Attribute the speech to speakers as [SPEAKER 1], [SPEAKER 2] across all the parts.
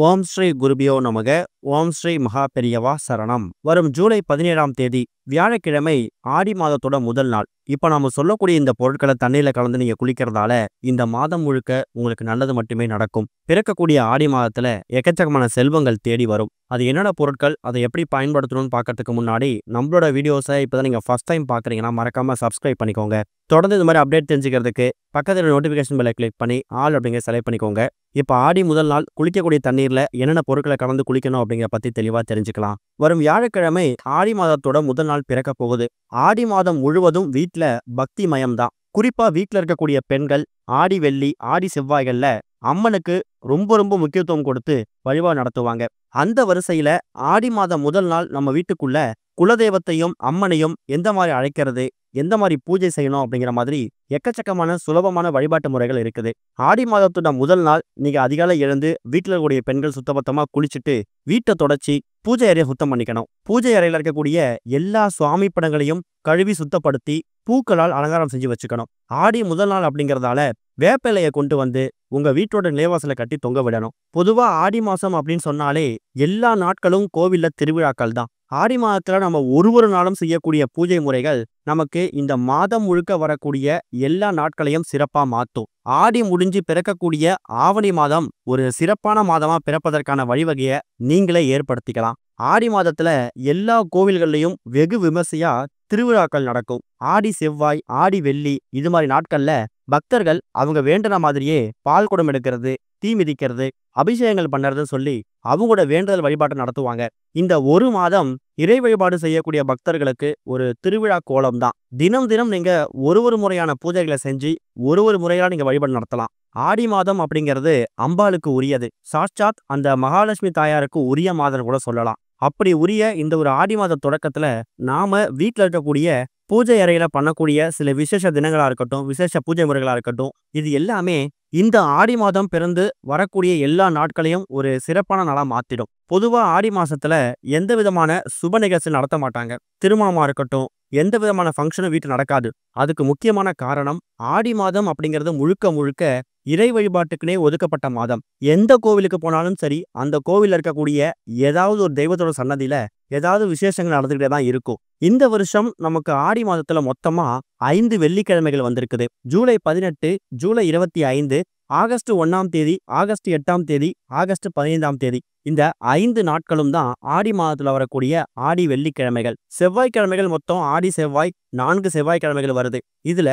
[SPEAKER 1] ஓம் ஸ்ரீ குருபியோ நமக. ஓம் ஸ்ரீ மகா பெரியவா சரணம். வரும் ஜூலை 17ஆம் தேதி வியாழக்கிழமை ஆடி மாதத்தோட முதல் நாள். இப்ப நாம சொல்லக்கூடிய இந்த பொருட்களை தண்ணீர்ல கலந்து நீங்க குளிக்கிறதால இந்த மாதம் முழுக்க உங்களுக்கு நல்லது மட்டுமே நடக்கும். பிறக்கக்கூடிய ஆடி மாதத்துல எக்கச்சக்கமான செல்வங்கள் தேடி வரும். அது என்னென்ன பொருட்கள், அதை எப்படி பயன்படுத்தணும்னு பார்க்கறதுக்கு முன்னாடி நம்மளோட வீடியோஸை இப்பதான் நீங்க ஃபர்ஸ்ட் டைம் பார்க்குறீங்கன்னா மறக்காம சப்ஸ்கிரைப் பண்ணிக்கோங்க. தொடர்ந்து இந்த மாதிரி அப்டேட் தெரிஞ்சுக்கிறதுக்கு பக்கத்தில் நோட்டிஃபிகேஷன் பெல்லை கிளிக் பண்ணி ஆல் அப்படிங்கிற செலக்ட் பண்ணிக்கோங்க. இப்போ ஆடி முதல் நாள் குளிக்கக்கூடிய தண்ணீரில் என்னென்ன பொருட்களை கலந்து குளிக்கணும் அப்படிங்கிற பற்றி தெளிவாக தெரிஞ்சுக்கலாம். வரும் வியாழக்கிழமை ஆடி மாதத்தோட முதல் நாள் பிறக்க போகுது. ஆடி மாதம் முழுவதும் வீட்டில் பக்தி மயம்தான். குறிப்பாக வீட்டில் இருக்கக்கூடிய பெண்கள் ஆடி வெள்ளி ஆடி செவ்வாய்களில் அம்மனுக்கு ரொம்ப ரொம்ப முக்கியத்துவம் கொடுத்து வழிபாடு நடத்துவாங்க. அந்த வரிசையில ஆடி மாதம் முதல் நாள் நம்ம வீட்டுக்குள்ள குலதெய்வத்தையும் அம்மனையும் எந்த மாதிரி அழைக்கிறது, எந்த மாதிரி பூஜை செய்யணும் அப்படிங்கிற மாதிரி எக்கச்சக்கமான சுலபமான வழிபாட்டு முறைகள் இருக்குது. ஆடி மாதத்தோட முதல் நாள் நீங்க அதிகாலை எழுந்து வீட்டில் இருக்கக்கூடிய பெண்கள் சுத்தபத்தமா குளிச்சுட்டு வீட்டை தொடச்சி பூஜை அறையை சுத்தம் பண்ணிக்கணும். பூஜை அறையில் இருக்கக்கூடிய எல்லா சுவாமி படங்களையும் கழுவி சுத்தப்படுத்தி பூக்களால் அலங்காரம் செஞ்சு வச்சுக்கணும். ஆடி முதல் நாள் அப்படிங்கிறதால வேப்பிலையை கொண்டு வந்து உங்க வீட்டோட நிலைவாசலை கட்டி தொங்க விடணும். பொதுவா ஆடி மாசம் அப்படின்னு சொன்னாலே எல்லா நாட்களும் கோவில்ல திருவிழாக்கள் தான். ஆடி மாதத்துல நம்ம ஒரு நாளும் செய்யக்கூடிய பூஜை முறைகள் நமக்கு இந்த மாதம் முழுக்க வரக்கூடிய எல்லா நாட்களையும் சிறப்பா மாற்றும். ஆடி முடிஞ்சு பிறக்கக்கூடிய ஆவணி மாதம் ஒரு சிறப்பான மாதமா பிறப்பதற்கான வழிவகையை நீங்களே ஏற்படுத்திக்கலாம். ஆடி மாதத்துல எல்லா கோவில்கள்லையும் வெகு விமர்சையா திருவிழாக்கள் நடக்கும். ஆடி செவ்வாய் ஆடி வெள்ளி இது மாதிரி நாட்கள்ல பக்தர்கள் அவங்க வேண்டின மாதிரியே பால் குடம் எடுக்கிறது, தீ மிதிக்கிறது, அபிஷேகங்கள் பண்றதுன்னு சொல்லி அவங்களோட வேண்டுதல் வழிபாட்டை நடத்துவாங்க. இந்த ஒரு மாதம் இறை வழிபாடு செய்யக்கூடிய பக்தர்களுக்கு ஒரு திருவிழா கோலம் தான். தினம் தினம் நீங்க ஒரு முறையான பூஜைகளை செஞ்சு ஒரு முறையா நீங்க வழிபாடு நடத்தலாம். ஆடி மாதம் அப்படிங்கிறது அம்பாளுக்கு உரியது. சாட்சாத் அந்த மகாலட்சுமி தாயாருக்கு உரிய மாதம் கூட சொல்லலாம். அப்படி உரிய இந்த ஒரு ஆடி மாத தொடக்கத்துல நாம வீட்டில் இருக்கக்கூடிய பூஜை அறையில பண்ணக்கூடிய சில விசேஷ தினங்களா இருக்கட்டும், விசேஷ பூஜை முறைகளா இருக்கட்டும், இது எல்லாமே இந்த ஆடி மாதம் பிறந்து வரக்கூடிய எல்லா நாட்களையும் ஒரு சிறப்பான நாளா மாத்திடும். பொதுவா ஆடி மாசத்துல எந்த விதமான சுப நிகழ்ச்சி நடத்த மாட்டாங்க. திருமணமா இருக்கட்டும், எந்த விதமான ஃபங்க்ஷனும் வீட்டு நடக்காது. அதுக்கு முக்கியமான காரணம் ஆடி மாதம் அப்படிங்கிறது முழுக்க முழுக்க இறை வழிபாட்டுக்குனே ஒதுக்கப்பட்ட மாதம். எந்த கோவிலுக்கு போனாலும் சரி, அந்த கோவிலில் இருக்கக்கூடிய ஏதாவது ஒரு தெய்வத்தோட சன்னதியில ஏதாவது விசேஷங்கள் நடந்துகிட்டே தான் இருக்கும். இந்த வருஷம் நமக்கு ஆடி மாதத்துல மொத்தமா 5 வெள்ளிக்கிழமைகள் வந்திருக்குது. ஜூலை 18, ஜூலை 25, ஆகஸ்ட் 1ஆம் தேதி, ஆகஸ்ட் 8ஆம் தேதி, ஆகஸ்ட் 15ஆம் தேதி. இந்த 5 நாட்களும் தான் ஆடி மாதத்துல வரக்கூடிய ஆடி வெள்ளிக்கிழமைகள். செவ்வாய்க்கிழமைகள் மொத்தம் ஆடி செவ்வாய் 4 செவ்வாய்க்கிழமைகள் வருது. இதுல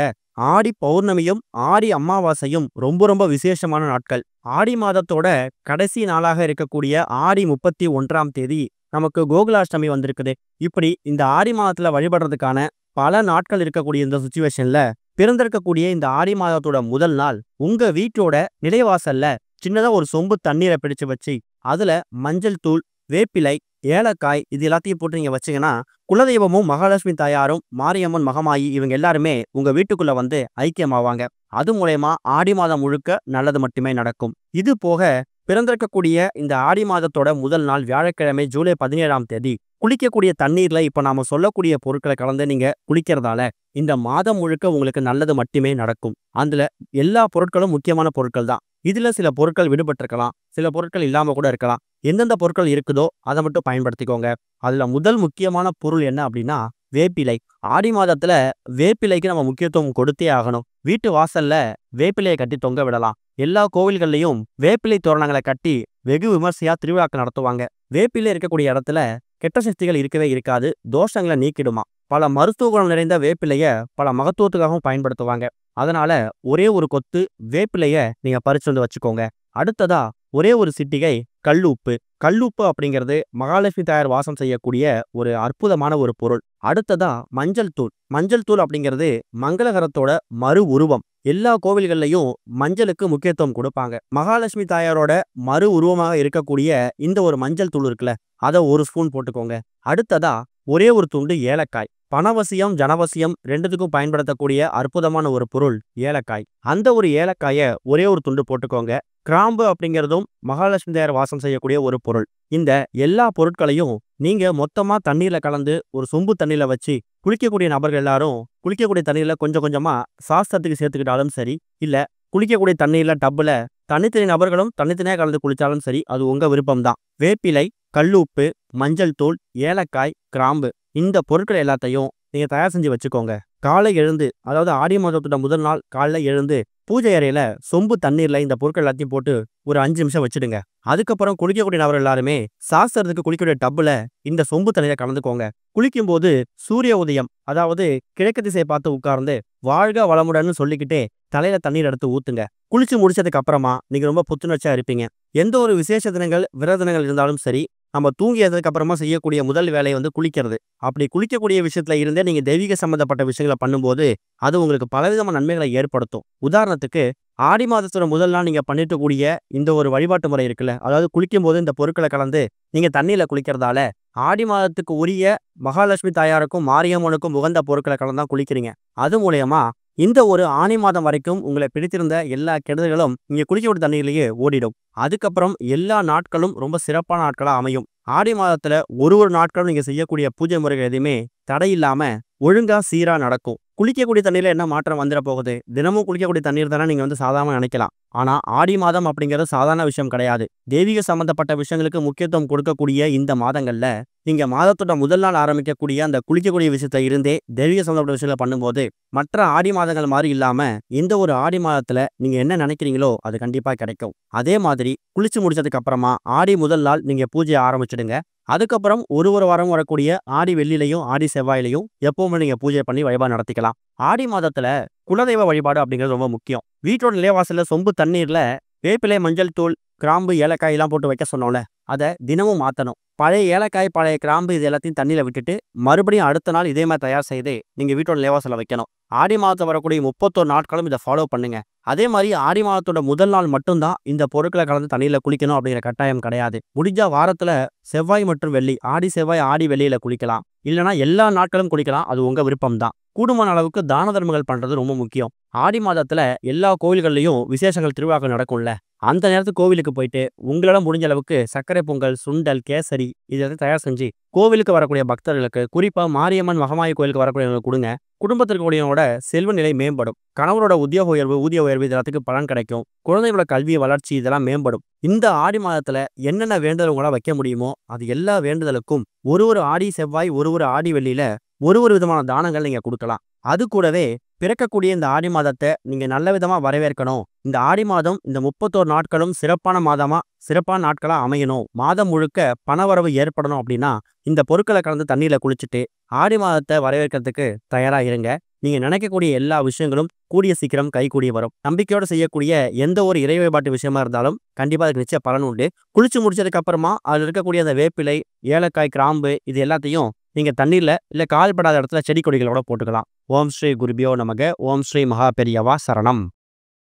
[SPEAKER 1] ஆடி பௌர்ணமியும் ஆடி அமாவாசையும் ரொம்ப ரொம்ப விசேஷமான நாட்கள். ஆடி மாதத்தோட கடைசி நாளாக இருக்கக்கூடிய ஆடி 31ஆம் தேதி நமக்கு கோகுலாஷ்டமி வந்திருக்குது. இப்படி இந்த ஆடி மாதத்துல வழிபடுறதுக்கான பல நாட்கள் இருக்கக்கூடிய இந்த சுச்சுவேஷன்ல பிறந்திருக்கக்கூடிய இந்த ஆடி மாதத்தோட முதல் நாள் உங்க வீட்டோட நிலைவாசல்ல சின்னதா ஒரு சொம்பு தண்ணீரை பிடிச்சு வச்சு அதுல மஞ்சள் தூள், வேப்பிலை, ஏலக்காய் இது எல்லாத்தையும் போட்டு நீங்க வச்சீங்கன்னா குலதெய்வமும் மகாலட்சுமி தாயாரும் மாரியம்மன் மகமாயி இவங்க எல்லாருமே உங்க வீட்டுக்குள்ள வந்து ஐக்கியமாவாங்க. அது மூலயமா ஆடி மாதம் முழுக்க நல்லது மட்டுமே நடக்கும். இது போக பிறந்திருக்கக்கூடிய இந்த ஆடி மாதத்தோட முதல் நாள் வியாழக்கிழமை ஜூலை 17ஆம் தேதி குளிக்கக்கூடிய தண்ணீர்ல இப்ப நாம சொல்லக்கூடிய பொருட்களை கலந்து நீங்க குளிக்கிறதால இந்த மாதம் முழுக்க உங்களுக்கு நல்லது மட்டுமே நடக்கும். அதுல எல்லா பொருட்களும் முக்கியமான பொருட்கள் தான். இதுல சில பொருட்கள் விடுபட்டிருக்கலாம், சில பொருட்கள் இல்லாம கூட இருக்கலாம். எந்தெந்த பொருட்கள் இருக்குதோ அதை மட்டும் பயன்படுத்திக்கோங்க. அதுல முதல் முக்கியமான பொருள் என்ன அப்படின்னா வேப்பிலை. ஆடி மாதத்துல வேப்பிலைக்கு நம்ம முக்கியத்துவம் கொடுத்தே ஆகணும். வீட்டு வாசல்ல வேப்பிலையை கட்டி தொங்க விடலாம். எல்லா கோவில்கள்லையும் வேப்பிலை தோரணங்களை கட்டி வெகு விமர்சையா திருவிழாக்கள் நடத்துவாங்க. வேப்பிலை இருக்கக்கூடிய இடத்துல கெட்ட சக்திகள் இருக்கவே இருக்காது, தோஷங்களை நீக்கிடுமா. பல மருத்துவ குணம் நிறைந்த வேப்பிலைய பல மகத்துவத்துக்காகவும் பயன்படுத்துவாங்க. அதனால ஒரே ஒரு கொத்து வேப்பிலைய நீங்க பறிச்சு வந்து வச்சுக்கோங்க. அடுத்ததா ஒரே ஒரு சிட்டிகை கல்லுப்பு. கல்லுப்பு அப்படிங்கிறது மகாலட்சுமி தாயார் வாசம் செய்யக்கூடிய ஒரு அற்புதமான ஒரு பொருள். அடுத்ததா மஞ்சள் தூள். மஞ்சள் தூள் அப்படிங்கிறது மங்களகரத்தோட மறு உருவம். எல்லா கோவில்கள்லையும் மஞ்சளுக்கு முக்கியத்துவம் கொடுப்பாங்க. மகாலட்சுமி தாயாரோட மறு உருவமாக இருக்கக்கூடிய இந்த ஒரு மஞ்சள் தூள் இருக்குல்ல, அதை ஒரு ஸ்பூன் போட்டுக்கோங்க. அடுத்ததா ஒரே ஒரு துண்டு ஏலக்காய். பணவசியம் ஜனவசியம் ரெண்டுத்துக்கும் பயன்படுத்தக்கூடிய அற்புதமான ஒரு பொருள் ஏலக்காய். அந்த ஒரு ஏலக்காயை ஒரே ஒரு துண்டு போட்டுக்கோங்க. கிராம்பு அப்படிங்கிறதும் மகாலட்சுமி தாயார் வாசம் செய்யக்கூடிய ஒரு பொருள். இந்த எல்லா பொருட்களையும் நீங்க மொத்தமா தண்ணீர்ல கலந்து ஒரு சொம்பு தண்ணீர்ல வச்சு குளிக்கக்கூடிய நபர்கள் எல்லாரும் குளிக்கக்கூடிய தண்ணீர்ல கொஞ்சம் கொஞ்சமா சாஸ்திரத்துக்கு சேர்த்துக்கிட்டாலும் சரி, இல்ல குளிக்கக்கூடிய தண்ணீர்ல டப்புல தனித்தனி நபர்களும் தனித்தனியா கலந்து குளிச்சாலும் சரி, அது உங்க விருப்பம் தான். வேப்பிலை, கல்லுப்பு, மஞ்சள் தூள், ஏலக்காய், கிராம்பு இந்த பொருட்கள் எல்லாத்தையும் நீங்க தயார் செஞ்சு வச்சுக்கோங்க. காலை எழுந்து, அதாவது ஆடி மாதத்தோட முதல் நாள் காலைல எழுந்து பூஜை அறையில சொம்பு தண்ணீர்ல இந்த பொருட்கள் எல்லாத்தையும் போட்டு ஒரு 5 நிமிஷம் வச்சுடுங்க. அதுக்கப்புறம் குளிக்கக்கூடிய நபர் எல்லாருமே சாஸ்திரத்துக்கு குளிக்கக்கூடிய டப்புல இந்த சொம்பு தண்ணீரை கலந்துக்கோங்க. குளிக்கும்போது சூரிய உதயம், அதாவது கிழக்கு திசையை பார்த்து உட்கார்ந்து வாழ்க வளமுடன்னு சொல்லிக்கிட்டே தலையில தண்ணீர் எடுத்து ஊத்துங்க. குளிச்சு முடிச்சதுக்கு அப்புறமா நீங்க ரொம்ப புத்துணர்ச்சியா இருப்பீங்க. எந்த ஒரு விசேஷ தினங்கள், விரத தினங்கள் இருந்தாலும் சரி, நம்ம தூங்கி எதற்கு அப்புறமா செய்யக்கூடிய முதல் வேலை வந்து குளிக்கிறது. அப்படி குளிக்கக்கூடிய விஷயத்துல இருந்தே நீங்க தெய்வீக சம்பந்தப்பட்ட விஷயங்களை பண்ணும்போது அது உங்களுக்கு பலவிதமான நன்மைகளை ஏற்படுத்தும். உதாரணத்துக்கு, ஆடி மாதத்தோட முதல் நாள் நீங்க பண்ணிட்டு கூடிய இந்த ஒரு வழிபாட்டு முறை இருக்குல்ல, அதாவது குளிக்கும் போது இந்த பொருட்களை கலந்து நீங்க தண்ணியில குளிக்கிறதால ஆடி மாதத்துக்கு உரிய மகாலட்சுமி தாயாருக்கும் மாரியம்மனுக்கும் உகந்த பொருட்களை கலந்து தான் குளிக்கிறீங்க. அது மூலியமா இந்த ஒரு ஆனி மாதம் வரைக்கும் உங்களை பிடித்திருந்த எல்லா கெடுதல்களும் நீங்க குளிக்கக்கூடிய தண்ணீர்லயே ஓடிடும். அதுக்கப்புறம் எல்லா நாட்களும் ரொம்ப சிறப்பான நாட்களா அமையும். ஆடி மாதத்துல ஒரு நாட்களும் நீங்க செய்யக்கூடிய பூஜை முறைகள் எதுவுமே தடையில்லாம ஒழுங்கா சீரா நடக்கும். குளிக்கக்கூடிய தண்ணீர்ல என்ன மாற்றம் வந்துட போகுது? தினமும் குளிக்கக்கூடிய தண்ணீர் தானே நீங்க வந்து சாதாரண நினைக்கலாம். ஆனா ஆடி மாதம் அப்படிங்கிறது சாதாரண விஷயம் கிடையாது. தெய்வீக சம்பந்தப்பட்ட விஷயங்களுக்கு முக்கியத்துவம் கொடுக்கக்கூடிய இந்த மாதங்கள்ல நீங்க மாதத்தோட முதல் நாள் ஆரம்பிக்கக்கூடிய அந்த குளிக்கக்கூடிய விஷயத்துல இருந்தே தெய்வீக சம்பந்தப்பட்ட விஷயங்களை பண்ணும்போது மற்ற ஆடி மாதங்கள் மாதிரி இல்லாம இந்த ஒரு ஆடி மாதத்துல நீங்க என்ன நினைக்கிறீங்களோ அது கண்டிப்பா கிடைக்கும். அதே மாதிரி குளிச்சு முடிச்சதுக்கு அப்புறமா ஆடி முதல் நாள் நீங்க பூஜையை ஆரம்பிச்சிடுங்க. அதுக்கப்புறம் ஒரு வாரம் வரக்கூடிய ஆடி வெள்ளிலையும் ஆடி செவ்வாயிலையும் எப்பவுமே நீங்க பூஜை பண்ணி வழிபாடு நடத்திக்கலாம். ஆடி மாதத்துல குலதெய்வ வழிபாடு அப்படிங்கிறது ரொம்ப முக்கியம். வீட்டோட நிலைவாசல்ல சொம்பு தண்ணீர்ல வேப்பிலை, மஞ்சள் தூள், கிராம்பு, ஏலக்காய் எல்லாம் போட்டு வைக்க சொன்னோம்ல, அதை தினமும் மாத்தணும். பழைய ஏலக்காய், பழைய கிராம்பு இது எல்லாத்தையும் தண்ணியில விட்டுட்டு மறுபடியும் அடுத்த நாள் இதே மாதிரி தயார் செய்து நீங்க வீட்டோட நிலைவாசல்ல வைக்கணும். ஆடி மாதத்துல வரக்கூடிய 31 நாட்களும் இதை ஃபாலோ பண்ணுங்க. அதே மாதிரி ஆடி மாதத்தோட முதல் நாள் மட்டும்தான் இந்த பொருட்களை கலந்து தண்ணியில குளிக்கணும் அப்படிங்கிற கட்டாயம் கிடையாது. முடிஞ்சா வாரத்துல செவ்வாய் மற்றும் வெள்ளி, ஆடி செவ்வாய் ஆடி வெள்ளியில குளிக்கலாம். இல்லைன்னா எல்லா நாட்களும் குளிக்கலாம். அது உங்க விருப்பம் தான். கூடுமான அளவுக்கு தான தர்மங்கள் பண்றது ரொம்ப முக்கியம். ஆடி மாதத்துல எல்லா கோவில்கள்லயும் விசேஷங்கள், திருவிழாக்கள் நடக்கும்ல, அந்த நேரத்துக்கு கோவிலுக்கு போயிட்டு உங்களால முடிஞ்ச அளவுக்கு சர்க்கரை பொங்கல், சுண்டல், கேசரி இதெல்லாம் தயார் செஞ்சு கோவிலுக்கு வரக்கூடிய பக்தர்களுக்கு, குறிப்பா மாரியம்மன் மகமாயி கோயிலுக்கு வரக்கூடியவங்களுக்கு கொடுங்க. குடும்பத்திற்கு கூடியவங்களோட செல்வ நிலை மேம்படும். கணவரோட உத்தியோக உயர்வு, ஊதிய உயர்வு இது எல்லாத்துக்கும் பலன் கிடைக்கும். குழந்தைகளோட கல்வி வளர்ச்சி இதெல்லாம் மேம்படும். இந்த ஆடி மாதத்துல என்னென்ன வேண்டுதல் உங்களால் வைக்க முடியுமோ அது எல்லா வேண்டுதலுக்கும் ஒரு ஆடி செவ்வாய், ஒரு ஆடி வெள்ளியில ஒரு விதமான தானங்கள் நீங்க கொடுக்கலாம். அது கூடவே பிறக்கக்கூடிய இந்த ஆடி மாதத்தை நீங்க நல்ல விதமா வரவேற்கணும். இந்த ஆடி மாதம் இந்த 31 நாட்களும் சிறப்பான மாதமா, சிறப்பான நாட்களா அமையணும். மாதம் முழுக்க பணவரவு ஏற்படணும் அப்படின்னா இந்த பொருட்களை கலந்து தண்ணீர்ல குளிச்சுட்டு ஆடி மாதத்தை வரவேற்கிறதுக்கு தயாரா இருங்க. நீங்க நினைக்கக்கூடிய எல்லா விஷயங்களும் கூடிய சீக்கிரம் கைகூடி வரும். நம்பிக்கையோட செய்யக்கூடிய எந்த ஒரு இறை வழிபாட்டு விஷயமா இருந்தாலும் கண்டிப்பா அதுக்கு நிச்சய பலன் உண்டு. குளிச்சு முடிச்சதுக்கு அப்புறமா அதுல இருக்கக்கூடிய அந்த வேப்பிலை, ஏலக்காய், கிராம்பு இது எல்லாத்தையும் நீங்க தண்ணீர்ல இல்ல கால்படாத இடத்துல செடி கொடிகளோட போட்டுக்கலாம். ஓம் ஸ்ரீ குருபியோ நமக. ஓம் ஸ்ரீ மகா பெரியவா சரணம்.